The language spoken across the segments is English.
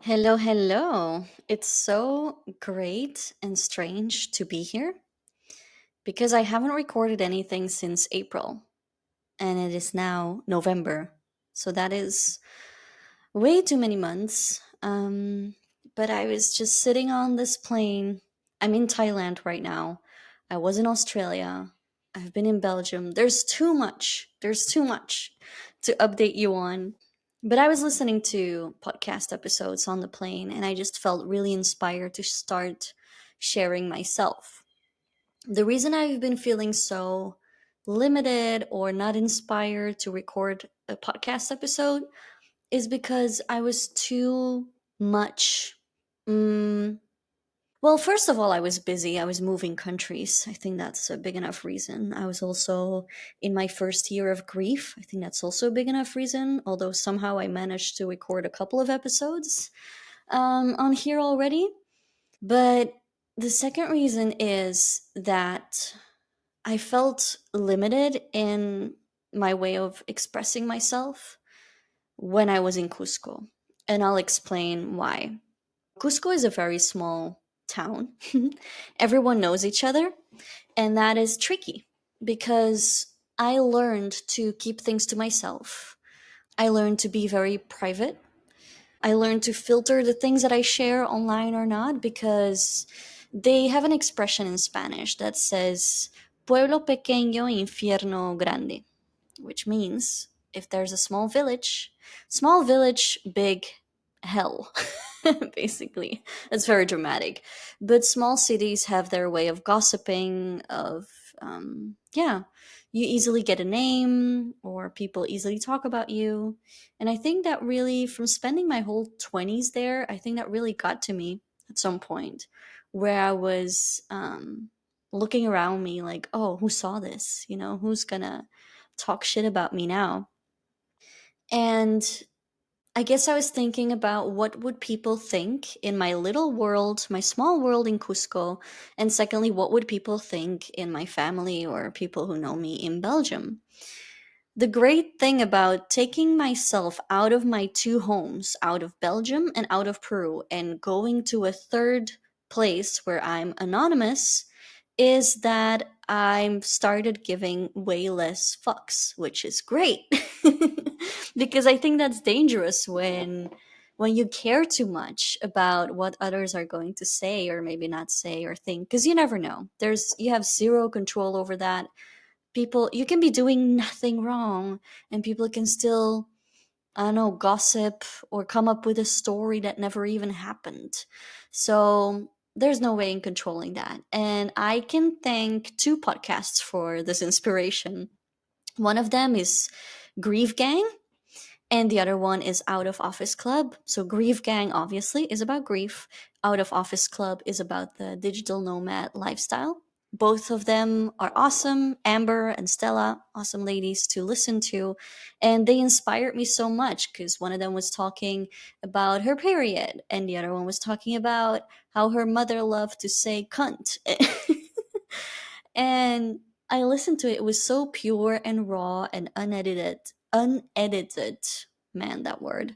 Hello, hello. It's so great and strange to be here because I haven't recorded anything since April and it is now November. So that is way too many months. But I was just sitting on this plane. I'm in Thailand right now. I was in Australia. I've been in Belgium. There's too much. There's too much to update you on. But I was listening to podcast episodes on the plane and I just felt really inspired to start sharing myself. The reason I've been feeling so limited or not inspired to record a podcast episode is because I was too much. Mm, well, first of all, I was busy. I was moving countries. I think that's a big enough reason. I was also in my first year of grief. I think that's also a big enough reason, although somehow I managed to record a couple of episodes on here already. But the second reason is that I felt limited in my way of expressing myself when I was in Cusco. And I'll explain why. Cusco is a very small town. Everyone knows each other, and that is tricky because I learned to keep things to myself. I learned to be very private. I learned to filter the things that I share online or not because they have an expression in Spanish that says pueblo pequeño, infierno grande, which means if there's a small village, big hell, basically. It's very dramatic. But small cities have their way of gossiping, yeah, you easily get a name or people easily talk about you. And I think that really, from spending my whole 20s there, I think that really got to me at some point where I was looking around me like, oh, who saw this? Who's gonna talk shit about me now. And I guess I was thinking about what would people think in my little world, my small world in Cusco, and secondly, what would people think in my family or people who know me in Belgium. The great thing about taking myself out of my two homes, out of Belgium and out of Peru, and going to a third place where I'm anonymous, is that I'm started giving way less fucks, which is great. Because I think that's dangerous when you care too much about what others are going to say or maybe not say or think, because you never know. You have zero control over that. People, you can be doing nothing wrong and people can still, I don't know, gossip or come up with a story that never even happened. So there's no way in controlling that. And I can thank two podcasts for this inspiration. One of them is Grief Gang, and the other one is Out of Office Club. So Grief Gang obviously is about grief. Out of Office Club is about the digital nomad lifestyle. Both of them are awesome. Amber and Stella, awesome ladies to listen to. And they inspired me so much because one of them was talking about her period, and the other one was talking about how her mother loved to say cunt. And I listened to it. It was so pure and raw and unedited, man, that word.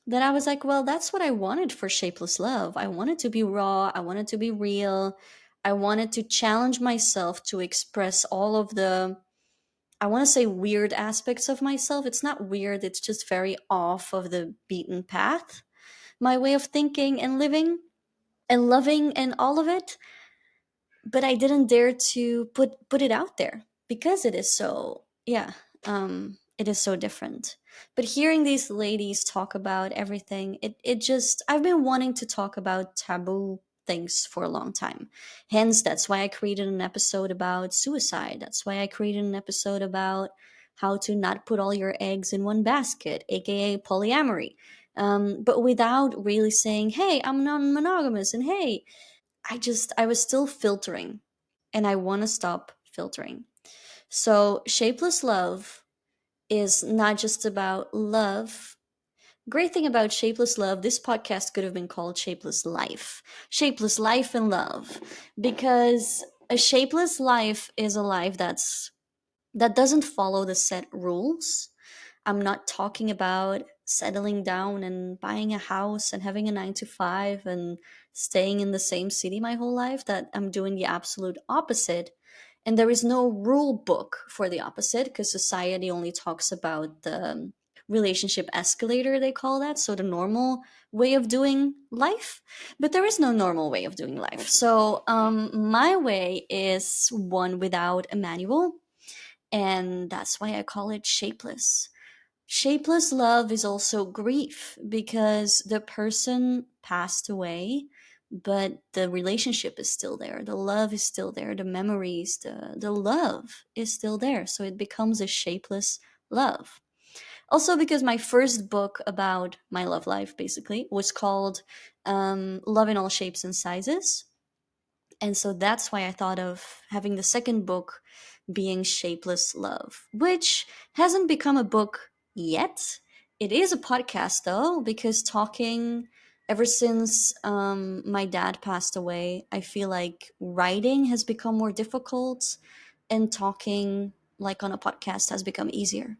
That I was like, well, that's what I wanted for Shapeless Love. I wanted to be raw. I wanted to be real. I wanted to challenge myself to express all of the, I want to say weird aspects of myself. It's not weird, it's just very off of the beaten path. My way of thinking and living and loving and all of it, but I didn't dare to put it out there because it is so, yeah, it is so different. But hearing these ladies talk about everything, it just, I've been wanting to talk about taboo things for a long time. Hence that's why I created an episode about suicide. That's why I created an episode about how to not put all your eggs in one basket, aka polyamory. But without really saying, hey, I'm non-monogamous, and hey, I was still filtering and I want to stop filtering. So, Shapeless Love is not just about love. Great thing about Shapeless Love, this podcast could have been called Shapeless Life. Shapeless Life and Love. Because a shapeless life is a life that doesn't follow the set rules. I'm not talking about settling down and buying a house and having a 9 to 5 and staying in the same city my whole life, that I'm doing the absolute opposite. And there is no rule book for the opposite, because society only talks about the relationship escalator, they call that. So the normal way of doing life. But there is no normal way of doing life. So my way is one without a manual. And that's why I call it shapeless. Shapeless love is also grief, because the person passed away, but the relationship is still there. The love is still there. The memories, the love is still there. So it becomes a shapeless love. Also, because my first book about my love life basically was called Love in All Shapes and Sizes. And so that's why I thought of having the second book being Shapeless Love, which hasn't become a book yet. It is a podcast though, because talking ever since my dad passed away, I feel like writing has become more difficult, and talking like on a podcast has become easier.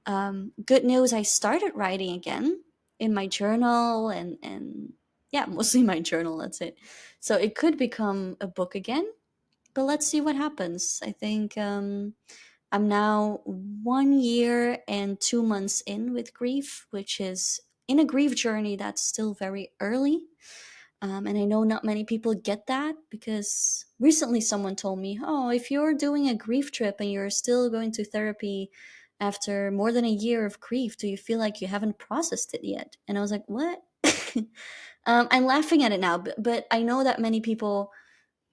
Good news, I started writing again in my journal, and yeah, mostly my journal, that's it. So it could become a book again, but let's see what happens. I think I'm now 1 year and 2 months in with grief, which is in a grief journey that's still very early. And I know not many people get that, because recently someone told me, oh, if you're doing a grief trip and you're still going to therapy after more than a year of grief, do you feel like you haven't processed it yet? And I was like, what? I'm laughing at it now, but I know that many people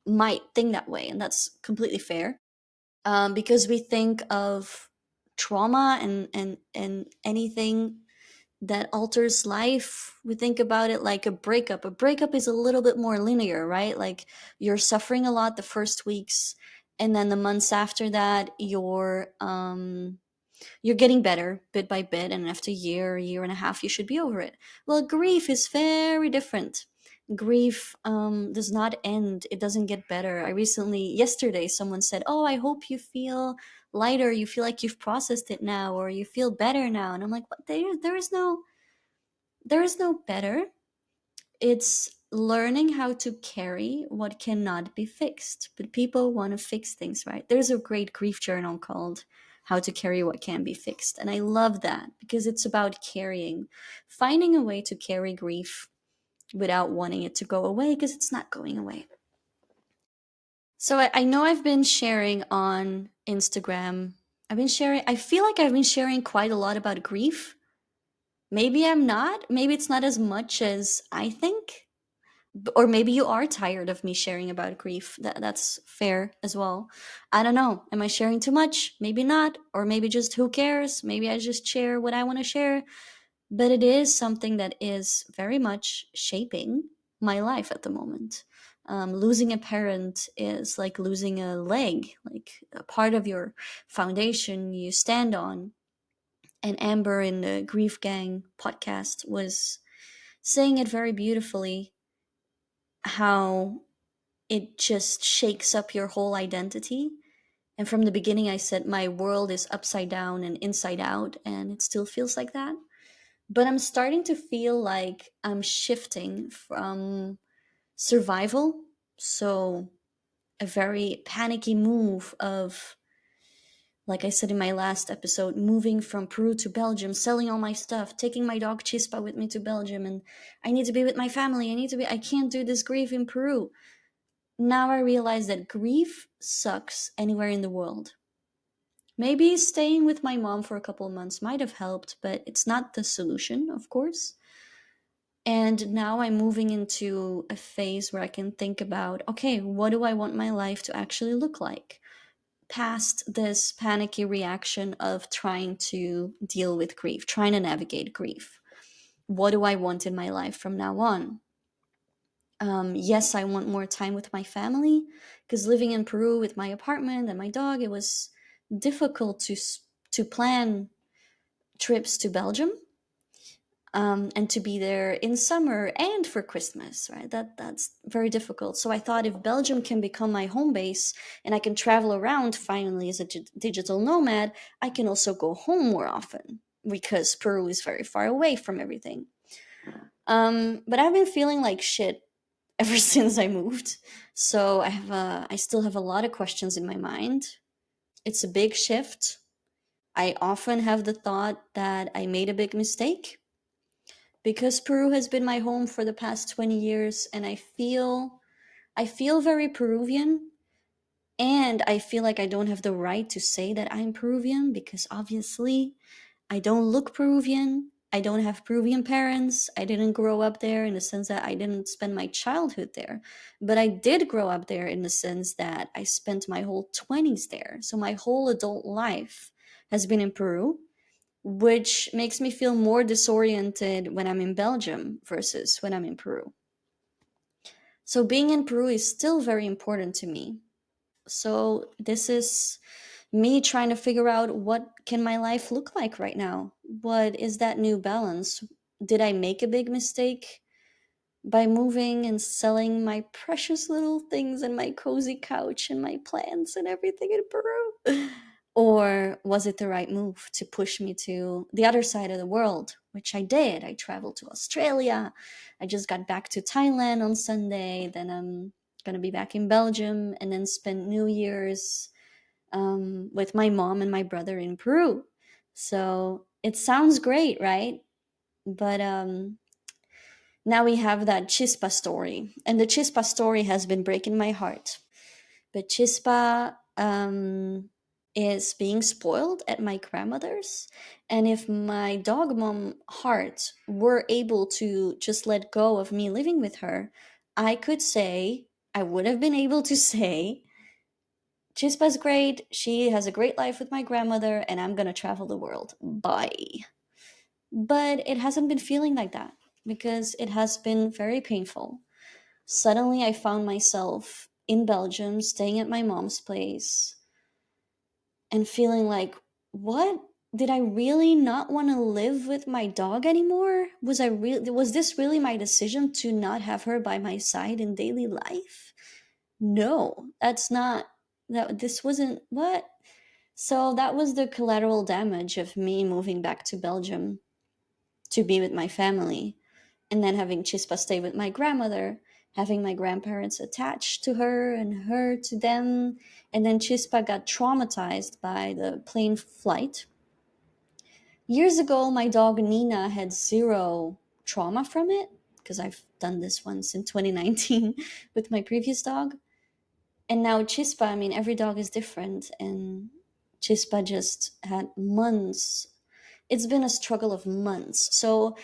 might think that way, and that's completely fair. Because we think of trauma and anything that alters life, we think about it like a breakup. A breakup is a little bit more linear, right? Like, you're suffering a lot the first weeks, and then the months after that you're getting better bit by bit, and after a year and a half, you should be over it. Well, grief is very different. Grief does not end, it doesn't get better. I recently, yesterday, someone said, oh, I hope you feel lighter, you feel like you've processed it now, or you feel better now. And I'm like, what? There is no better. It's learning how to carry what cannot be fixed. But people want to fix things, right? There's a great grief journal called How to Carry What Can Be Fixed. And I love that, because it's about carrying, finding a way to carry grief without wanting it to go away, because it's not going away. So I know I've been sharing on Instagram. I feel like I've been sharing quite a lot about grief. Maybe I'm not. Maybe it's not as much as I think. Or maybe you are tired of me sharing about grief. That's fair as well. I don't know. Am I sharing too much? Maybe not. Or maybe just who cares? Maybe I just share what I want to share. But it is something that is very much shaping my life at the moment. Losing a parent is like losing a leg, like a part of your foundation you stand on. And Amber in the Grief Gang podcast was saying it very beautifully, how it just shakes up your whole identity. And from the beginning, I said my world is upside down and inside out, and it still feels like that. But I'm starting to feel like I'm shifting from survival. So, a very panicky move of, like I said in my last episode, moving from Peru to Belgium, selling all my stuff, taking my dog Chispa with me to Belgium, and I need to be with my family. I can't do this grief in Peru. Now I realize that grief sucks anywhere in the world. Maybe staying with my mom for a couple of months might have helped, but it's not the solution, of course. And now I'm moving into a phase where I can think about, okay, what do I want my life to actually look like? Past this panicky reaction of trying to deal with grief, trying to navigate grief. What do I want in my life from now on? Yes, I want more time with my family, because living in Peru with my apartment and my dog, it was difficult to plan trips to Belgium, and to be there in summer and for Christmas, right? That's very difficult. So I thought, if Belgium can become my home base and I can travel around finally as a digital nomad, I can also go home more often. because Peru is very far away from everything. But I've been feeling like shit ever since I moved. So I still have a lot of questions in my mind. It's a big shift. I often have the thought that I made a big mistake because Peru has been my home for the past 20 years, and I feel very Peruvian, and I feel like I don't have the right to say that I'm Peruvian because obviously I don't look Peruvian. I don't have Peruvian parents. I didn't grow up there in the sense that I didn't spend my childhood there. But I did grow up there in the sense that I spent my whole 20s there. So my whole adult life has been in Peru, which makes me feel more disoriented when I'm in Belgium versus when I'm in Peru. So being in Peru is still very important to me. So this is me trying to figure out what can my life look like right now. What is that new balance? Did I make a big mistake by moving and selling my precious little things and my cozy couch and my plants and everything in Peru? Or was it the right move to push me to the other side of the world, which I did? I traveled to Australia. I just got back to Thailand on Sunday. Then I'm going to be back in Belgium and then spend New Year's with my mom and my brother in Peru. So it sounds great, right? But now we have that Chispa story. And the Chispa story has been breaking my heart. But Chispa is being spoiled at my grandmother's. And if my dog mom heart were able to just let go of me living with her, I could say, I would have been able to say, Chispa's great. She has a great life with my grandmother, and I'm gonna travel the world. Bye. But it hasn't been feeling like that because it has been very painful. Suddenly, I found myself in Belgium, staying at my mom's place, and feeling like, what? Did I really not want to live with my dog anymore? Was this really my decision to not have her by my side in daily life? No, that's not that this wasn't what. So that was the collateral damage of me moving back to Belgium to be with my family, and then having Chispa stay with my grandmother, having my grandparents attached to her and her to them, and then Chispa got traumatized by the plane flight. Years ago, my dog Nina had zero trauma from it because I've done this once in 2019 with my previous dog. And now Chispa, I mean, every dog is different, and Chispa just had months. It's been a struggle of months. So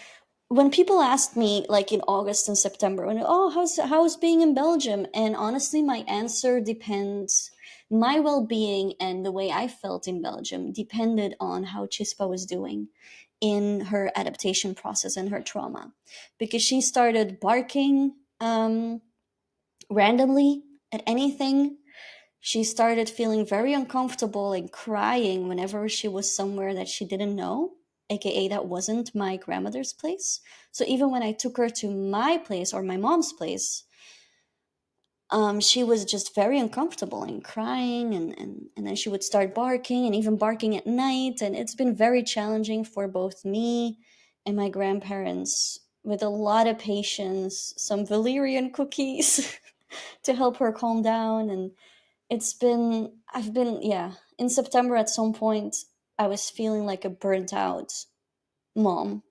when people asked me, like in August and September, when oh, how's being in Belgium, and honestly, my answer depends. My well-being and the way I felt in Belgium depended on how Chispa was doing in her adaptation process and her trauma, because she started barking randomly at anything. She started feeling very uncomfortable and crying whenever she was somewhere that she didn't know, aka that wasn't my grandmother's place. So even when I took her to my place or my mom's place, she was just very uncomfortable and crying, and then she would start barking and even barking at night. And it's been very challenging for both me and my grandparents, with a lot of patience, some valerian cookies to help her calm down. And I've been, yeah, in September at some point, I was feeling like a burnt out mom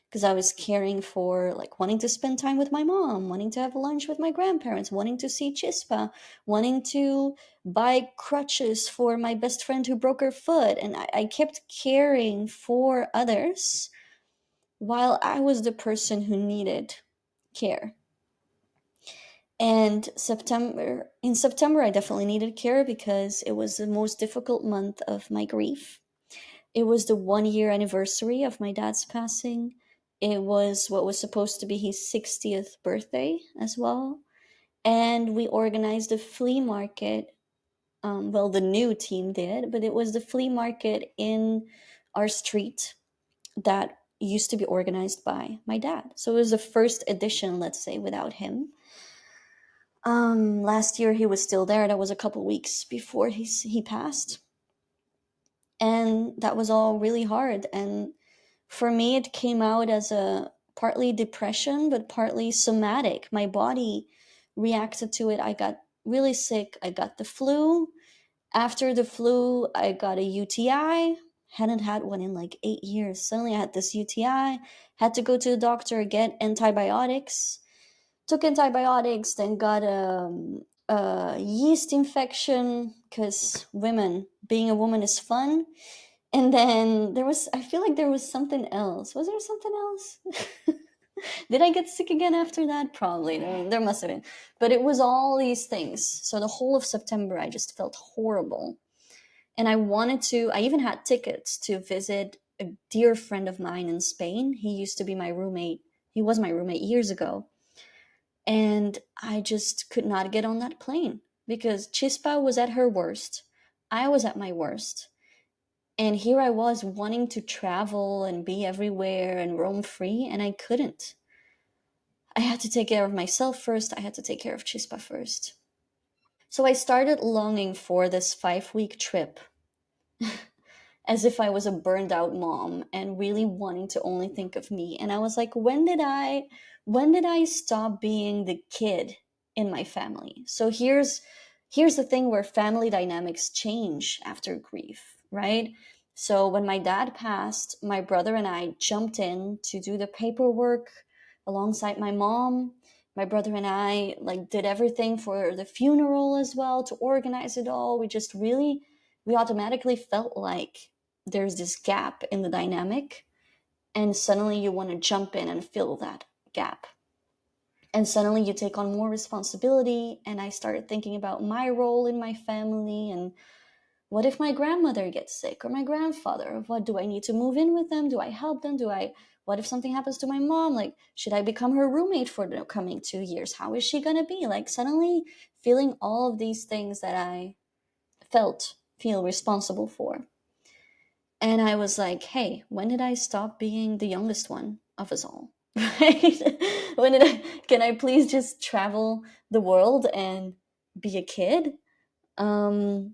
because I was caring for, like, wanting to spend time with my mom, wanting to have lunch with my grandparents, wanting to see Chispa, wanting to buy crutches for my best friend who broke her foot. And I kept caring for others while I was the person who needed care. And in September, I definitely needed care because it was the most difficult month of my grief. It was the 1 year anniversary of my dad's passing. It was what was supposed to be his 60th birthday as well. And we organized a flea market. Well, the new team did, but it was the flea market in our street that used to be organized by my dad. So it was the first edition, let's say, without him. Last year he was still there. That was a couple weeks before he passed, and that was all really hard. And For me, it came out as a partly depression, but partly somatic. My body reacted to it. I got really sick. I got the flu. After the flu, I got a UTI. Hadn't had one in like 8 years. Suddenly, I had this UTI. Had to go to the doctor, get antibiotics. Took antibiotics, then got a yeast infection because women, being a woman is fun. And then I feel like there was something else. Was there something else? Did I get sick again after that? Probably. There must have been. But it was all these things. So the whole of September, I just felt horrible. And I even had tickets to visit a dear friend of mine in Spain. He used to be my roommate. He was my roommate years ago. And I just could not get on that plane because Chispa was at her worst. I was at my worst. And here I was wanting to travel and be everywhere and roam free, and I couldn't. I had to take care of myself first. I had to take care of Chispa first. So I started longing for this 5-week trip as if I was a burned out mom and really wanting to only think of me. And I was like, when did I stop being the kid in my family? So here's the thing where family dynamics change after grief, right? So when my dad passed, my brother and I jumped in to do the paperwork alongside my mom. My brother and I like did everything for the funeral as well to organize it all. We automatically felt like there's this gap in the dynamic, and suddenly you want to jump in and fill that gap, and suddenly you take on more responsibility. And I started thinking about my role in my family, and what if my grandmother gets sick or my grandfather? What do I need to move in with them? Do I help them? What if something happens to my mom? Like, should I become her roommate for the coming 2 years? How is she gonna be? Like, suddenly feeling all of these things that I feel responsible for. And I was like, hey, when did I stop being the youngest one of us all? Right? Can I please just travel the world and be a kid? Um,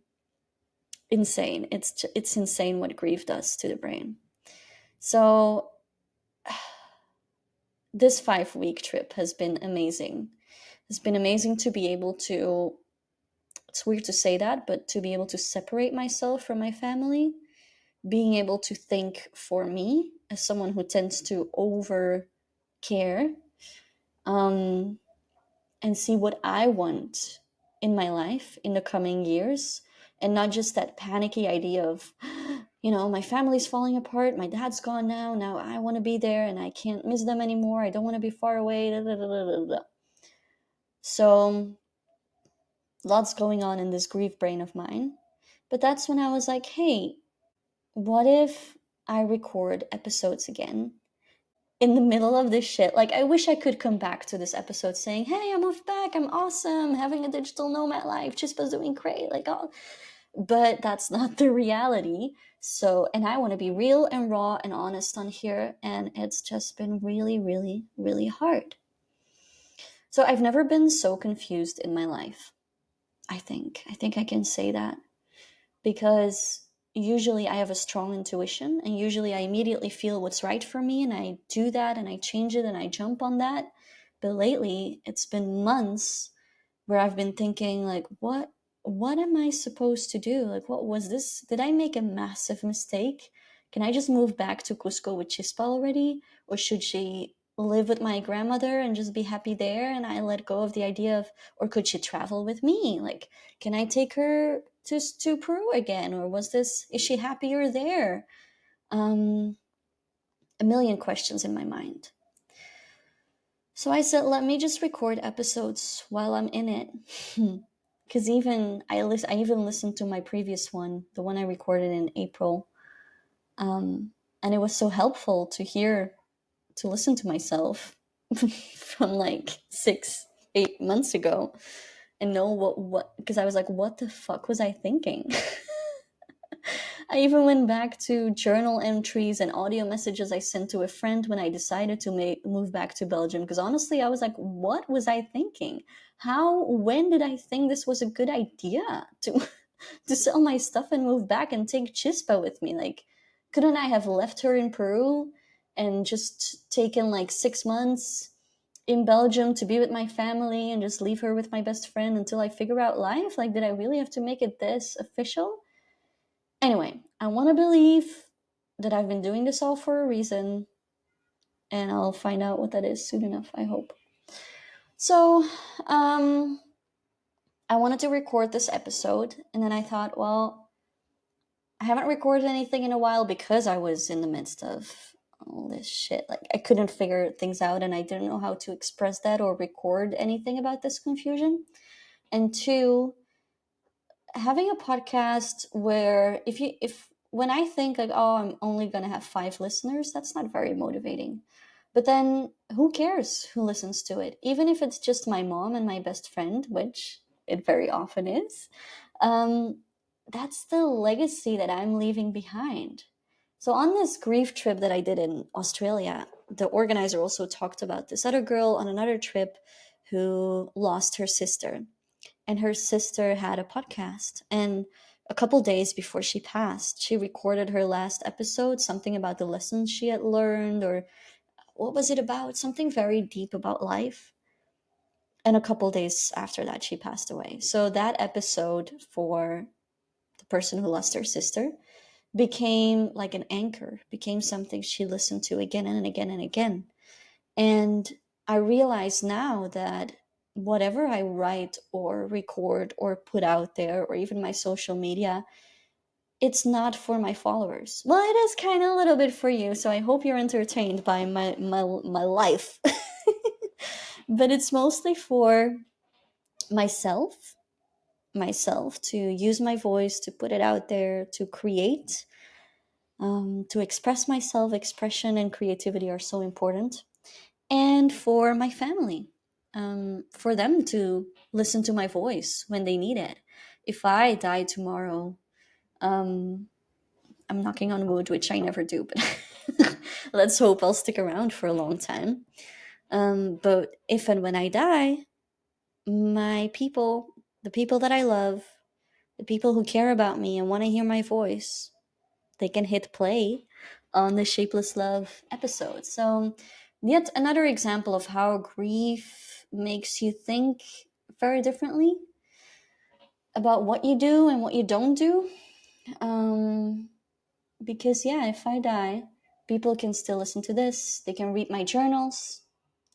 Insane. It's insane what grief does to the brain. So this 5-week trip has been amazing. It's been amazing to be able to, it's weird to say that, but to be able to separate myself from my family, being able to think for me as someone who tends to over care, um, and see what I want in my life in the coming years, and not just that panicky idea of, my family's falling apart, my dad's gone now I want to be there and I can't miss them anymore, I don't want to be far away. Da, da, da, da, da. So lots going on in this grief brain of mine. But that's when I was like, hey, what if I record episodes again in the middle of this shit? Like, I wish I could come back to this episode saying, hey, I moved back, I'm awesome, having a digital nomad life, Chispa's doing great, like, oh. But that's not the reality. So, and I want to be real and raw and honest on here, and it's just been really, really, really hard. So I've never been so confused in my life. I think I can say that, because usually I have a strong intuition, and usually I immediately feel what's right for me, and I do that and I change it and I jump on that. But lately it's been months where I've been thinking, like, what am I supposed to do? Like, what was this? Did I make a massive mistake? Can I just move back to Cusco with Chispa already? Or should she live with my grandmother and just be happy there, and I let go of the idea of, or could she travel with me? Like, can I take her to Peru again? Or is she happier there? A million questions in my mind. So I said, let me just record episodes while I'm in it. Because I even listened to my previous one, the one I recorded in April. And it was so helpful to listen to myself from like 6-8 months ago, and know because I was like, what the fuck was I thinking? I even went back to journal entries and audio messages I sent to a friend when I decided to move back to Belgium. Because honestly, I was like, what was I thinking? When did I think this was a good idea to, to sell my stuff and move back and take Chispa with me? Like, couldn't I have left her in Peru and just taken like 6 months in Belgium to be with my family and just leave her with my best friend until I figure out life? Like, did I really have to make it this official? Anyway, I want to believe that I've been doing this all for a reason, and I'll find out what that is soon enough, I hope. So, I wanted to record this episode, and then I thought, well, I haven't recorded anything in a while because I was in the midst of all this shit. Like, I couldn't figure things out, and I didn't know how to express that or record anything about this confusion. And two, having a podcast where if when I think like, oh, I'm only gonna have 5 listeners, that's not very motivating. But then who cares who listens to it? Even if it's just my mom and my best friend, which it very often is, um, that's the legacy that I'm leaving behind. So on this grief trip that I did in Australia, the organizer also talked about this other girl on another trip who lost her sister, and her sister had a podcast, and a couple days before she passed, she recorded her last episode, something about the lessons she had learned, or what was it about, something very deep about life. And a couple days after that she passed away. So that episode for the person who lost her sister became like an anchor, became something she listened to again and again and again. And I realize now that whatever I write or record or put out there, or even my social media, it's not for my followers. Well, it is kind of a little bit for you, so I hope you're entertained by my life. But it's mostly for myself, to use my voice, to put it out there, to create, to express myself. Expression and creativity are so important. And for my family, for them to listen to my voice when they need it. If I die tomorrow, um, I'm knocking on wood, which I never do, but let's hope I'll stick around for a long time. But if and when I die, my people, the people that I love, the people who care about me and want to hear my voice, they can hit play on the Shapeless Love episode. So, yet another example of how grief makes you think very differently about what you do and what you don't do. Um, because, yeah, if I die, people can still listen to this, they can read my journals.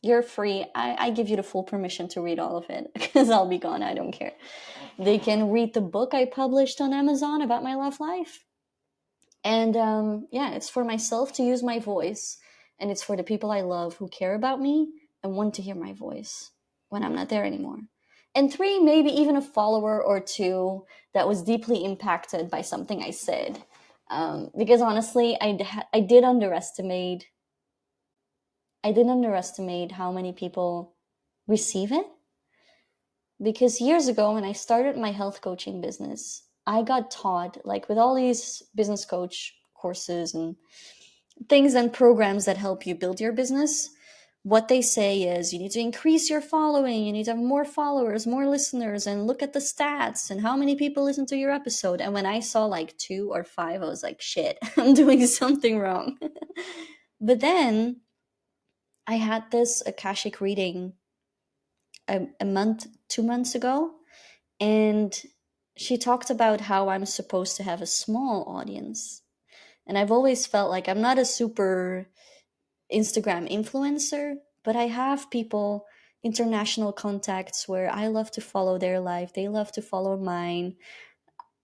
You're free. I give you the full permission to read all of it because I'll be gone. I don't care. They can read the book I published on Amazon about my love life. And yeah, it's for myself to use my voice, and it's for the people I love who care about me and want to hear my voice when I'm not there anymore. And three, maybe even a follower or two that was deeply impacted by something I said. Because honestly, I did underestimate. I did underestimate how many people receive it. Because years ago, when I started my health coaching business, I got taught, like with all these business coach courses and things and programs that help you build your business, what they say is you need to increase your following, you need to have more followers, more listeners, and look at the stats and how many people listen to your episode. And when I saw like 2 or 5, I was like, shit, I'm doing something wrong. But then I had this Akashic reading a month, 2 months ago, and she talked about how I'm supposed to have a small audience. And I've always felt like I'm not a super Instagram influencer, but I have people, international contacts, where I love to follow their life, they love to follow mine.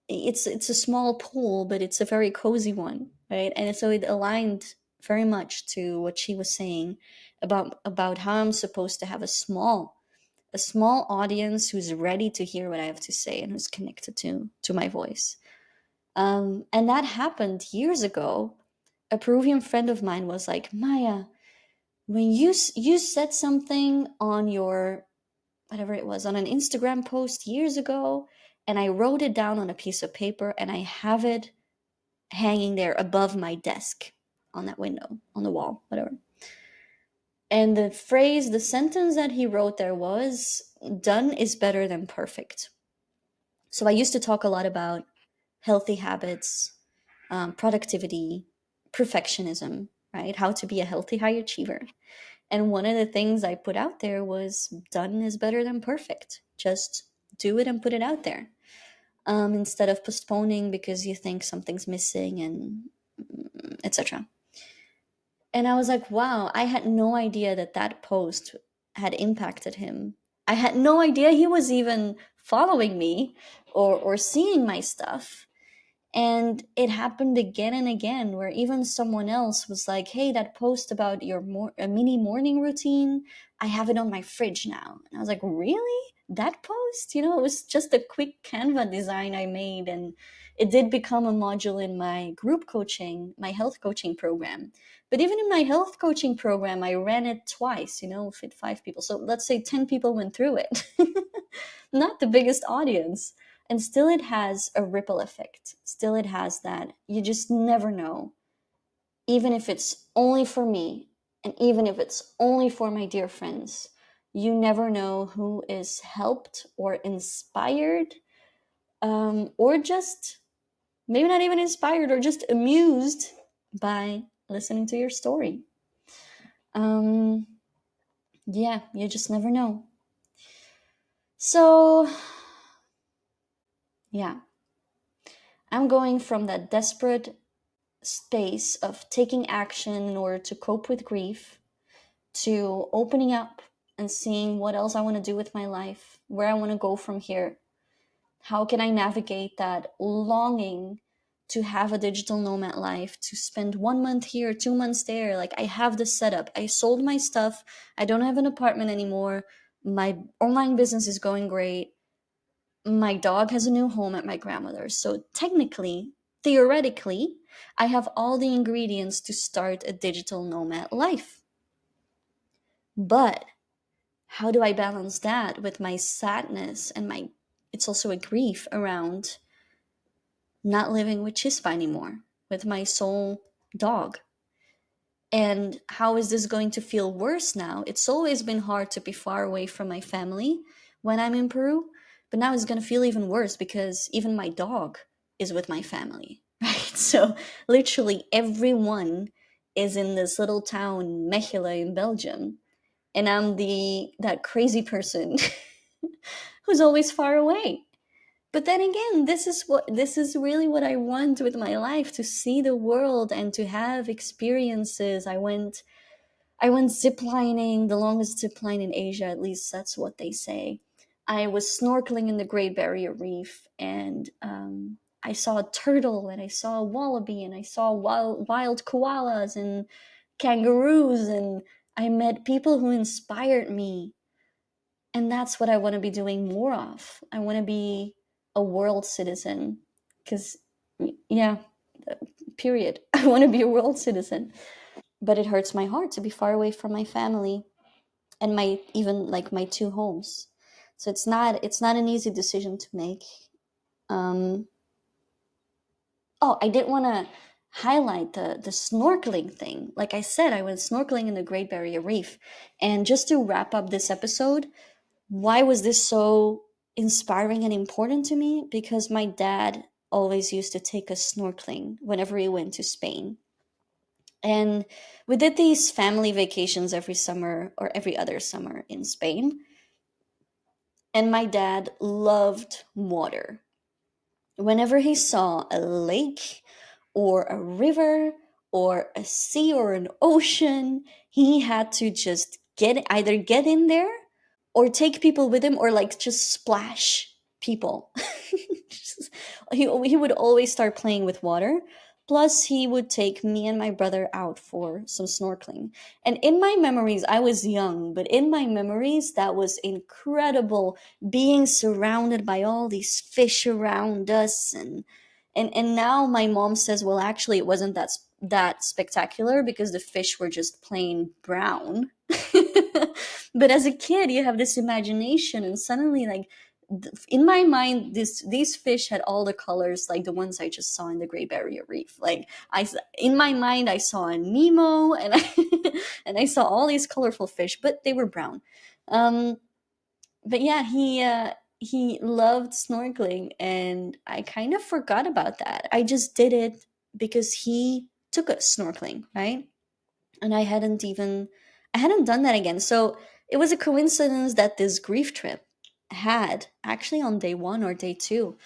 It's a small pool, but it's a very cozy one, right? And so it aligned very much to what she was saying about how I'm supposed to have a small audience who's ready to hear what I have to say and who's connected to my voice. And that happened years ago. A Peruvian friend of mine was like, Maya, when you said something on your, whatever it was, on an Instagram post years ago, and I wrote it down on a piece of paper, and I have it hanging there above my desk, on that window, on the wall, whatever. And the phrase, the sentence that he wrote there was, done is better than perfect. So I used to talk a lot about healthy habits, productivity, perfectionism, right? How to be a healthy high achiever. And one of the things I put out there was done is better than perfect. Just do it and put it out there, instead of postponing because you think something's missing and etc. And I was like, wow, I had no idea that that post had impacted him. I had no idea he was even following me or seeing my stuff. And it happened again and again, where even someone else was like, hey, that post about your a mini morning routine, I have it on my fridge now. And I was like, really? That post? It was just a quick Canva design I made. And it did become a module in my group coaching, my health coaching program. But even in my health coaching program, I ran it twice, fit 5 people. So let's say 10 people went through it. Not the biggest audience, and still it has a ripple effect. Still it has that. You just never know. Even if it's only for me, and even if it's only for my dear friends, you never know who is helped or inspired, or just maybe not even inspired, or just amused by listening to your story. um yeah, you just never know. So yeah, I'm going from that desperate space of taking action in order to cope with grief to opening up and seeing what else I want to do with my life, where I want to go from here. How can I navigate that longing to have a digital nomad life, to spend 1 month here, 2 months there? Like, I have this setup. I sold my stuff. I don't have an apartment anymore. My online business is going great. My dog has a new home at my grandmother's. So technically, theoretically, I have all the ingredients to start a digital nomad life. But how do I balance that with my sadness and it's also a grief around not living with Chispa anymore, with my soul dog? And how is this going to feel worse now? It's always been hard to be far away from my family when I'm in Peru, but now it's going to feel even worse because even my dog is with my family, right? So literally everyone is in this little town, Mechelen in Belgium, and I'm that crazy person who's always far away. But then again, this is really what I want with my life, to see the world and to have experiences. I went ziplining, the longest zip line in Asia, at least that's what they say. I was snorkeling in the Great Barrier Reef, and I saw a turtle, and I saw a wallaby, and I saw wild koalas and kangaroos, and I met people who inspired me. And that's what I want to be doing more of. I want to be a world citizen. Because, yeah, period. I want to be a world citizen. But it hurts my heart to be far away from my family and my even like my two homes. So it's not an easy decision to make. Um, oh, I did want to highlight the snorkeling thing. Like I said, I went snorkeling in the Great Barrier Reef, and just to wrap up this episode, why was this so inspiring and important to me? Because my dad always used to take us snorkeling whenever he went to Spain. And we did these family vacations every summer or every other summer in Spain. And my dad loved water. Whenever he saw a lake or a river or a sea or an ocean, he had to just either get in there or take people with him, or like just splash people. He would always start playing with water. Plus, he would take me and my brother out for some snorkeling. And in my memories, I was young, but in my memories, that was incredible, being surrounded by all these fish around us. And now my mom says, well, actually, it wasn't that spectacular because the fish were just plain brown. But as a kid, you have this imagination, and suddenly, like, in my mind, these fish had all the colors like the ones I just saw in the Great Barrier Reef. Like, in my mind, I saw a Nemo, and and I saw all these colorful fish, but they were brown. um but yeah, he loved snorkeling, and I kind of forgot about that. I just did it because he took us snorkeling, right? and I hadn't done that again. So it was a coincidence that this grief trip had actually on day 1 or day 2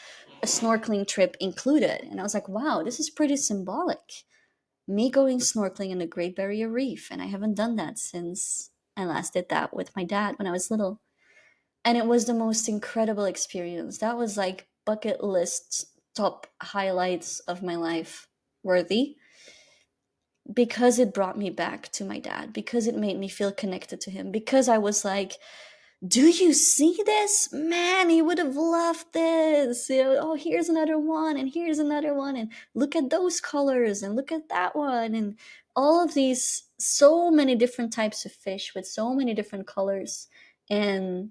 a snorkeling trip included, and I was like, wow, this is pretty symbolic, me going snorkeling in the Great Barrier Reef, and I haven't done that since I last did that with my dad when I was little. And it was the most incredible experience. That was like bucket list top highlights of my life worthy, because it brought me back to my dad, because it made me feel connected to him, because I was like, do you see this? Man, he would have loved this. You know, oh, here's another one, and here's another one, and look at those colors, and look at that one, and all of these, so many different types of fish with so many different colors. And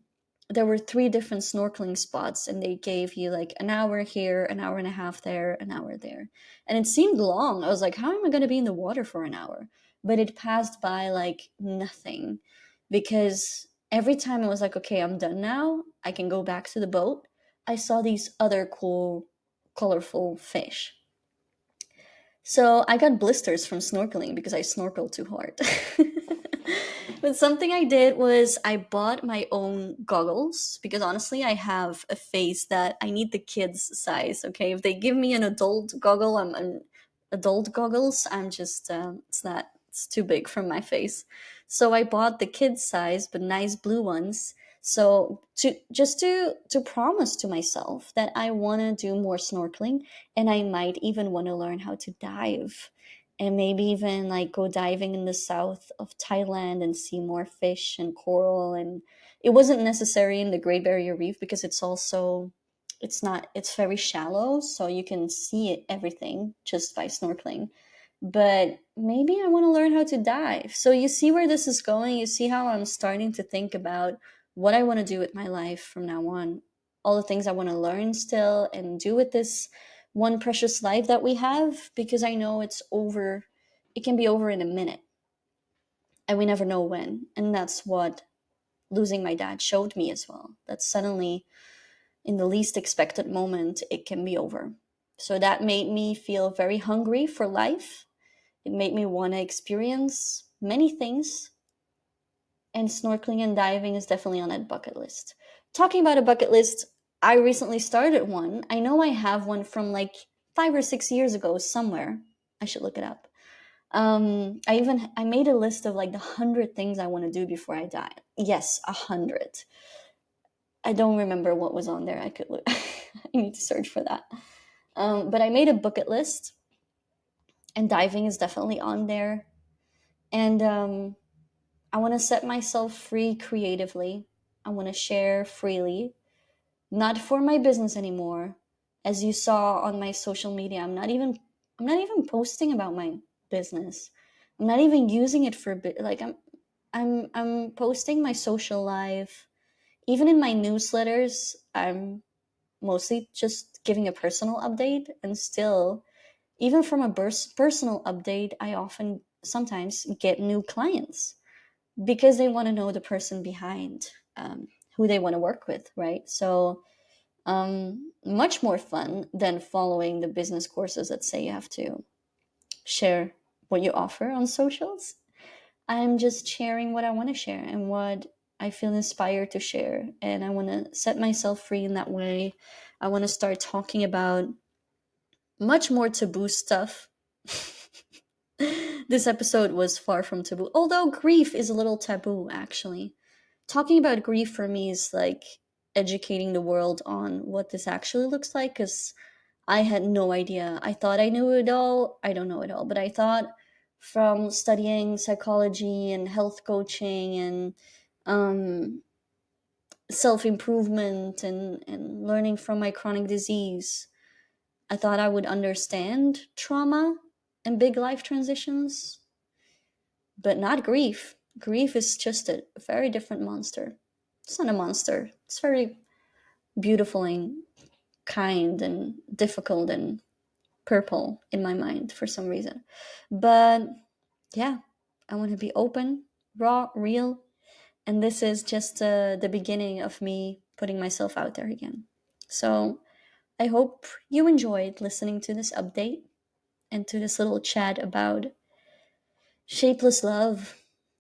there were 3 different snorkeling spots, and they gave you like an hour here, an hour and a half there, an hour there. And it seemed long. I was like, how am I going to be in the water for an hour? But it passed by like nothing, because every time I was like, okay, I'm done now, I can go back to the boat, I saw these other cool, colorful fish. So I got blisters from snorkeling because I snorkeled too hard. But something I did was I bought my own goggles, because honestly, I have a face that I need the kids' size. Okay, if they give me an adult goggle, I'm an adult goggles. I'm just it's not, it's too big for my face. So I bought the kids' size, but nice blue ones. So to promise to myself that I want to do more snorkeling, and I might even want to learn how to dive, and maybe even like go diving in the south of Thailand and see more fish and coral. And it wasn't necessary in the Great Barrier Reef, because it's also, it's not, it's very shallow, so you can see it, everything just by snorkeling. But maybe I want to learn how to dive. So you see where this is going. You see how I'm starting to think about what I want to do with my life from now on, all the things I want to learn still and do with this one precious life that we have, because I know it's over. It can be over in a minute, and we never know when. And that's what losing my dad showed me as well. That suddenly, in the least expected moment, it can be over. So that made me feel very hungry for life. It made me want to experience many things, and snorkeling and diving is definitely on that bucket list. Talking about a bucket list, I recently started one. I know I have one from like 5 or 6 years ago somewhere. I should look it up. I made a list of like the 100 things I want to do before I die. Yes, 100. I don't remember what was on there. I could look. I need to search for that. But I made a bucket list, and diving is definitely on there. And I want to set myself free creatively. I want to share freely, not for my business anymore. As you saw on my social media, I'm not even posting about my business. I'm not even using it for like I'm posting my social life. Even in my newsletters, I'm mostly just giving a personal update, and still, even from a personal update, I often sometimes get new clients, because they want to know the person behind, who they want to work with, right? So much more fun than following the business courses that say you have to share what you offer on socials. I'm just sharing what I want to share and what I feel inspired to share. And I want to set myself free in that way. I want to start talking about much more taboo stuff. This episode was far from taboo, although grief is a little taboo, actually. Talking about grief for me is like educating the world on what this actually looks like, because I had no idea. I thought I knew it all. I don't know it all, but I thought from studying psychology and health coaching and self improvement and learning from my chronic disease, I thought I would understand trauma and big life transitions, but not grief. Grief is just a very different monster. It's not a monster. It's very beautiful and kind and difficult and purple in my mind for some reason. But yeah, I want to be open, raw, real. And this is just the beginning of me putting myself out there again. So I hope you enjoyed listening to this update and to this little chat about shapeless love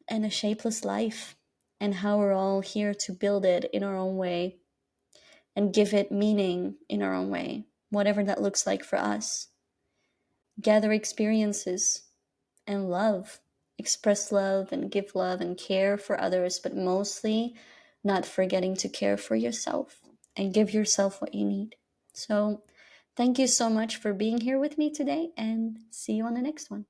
and a shapeless life, and how we're all here to build it in our own way and give it meaning in our own way, whatever that looks like for us. Gather experiences and love, express love and give love and care for others, but mostly not forgetting to care for yourself and give yourself what you need. So, thank you so much for being here with me today, and see you on the next one.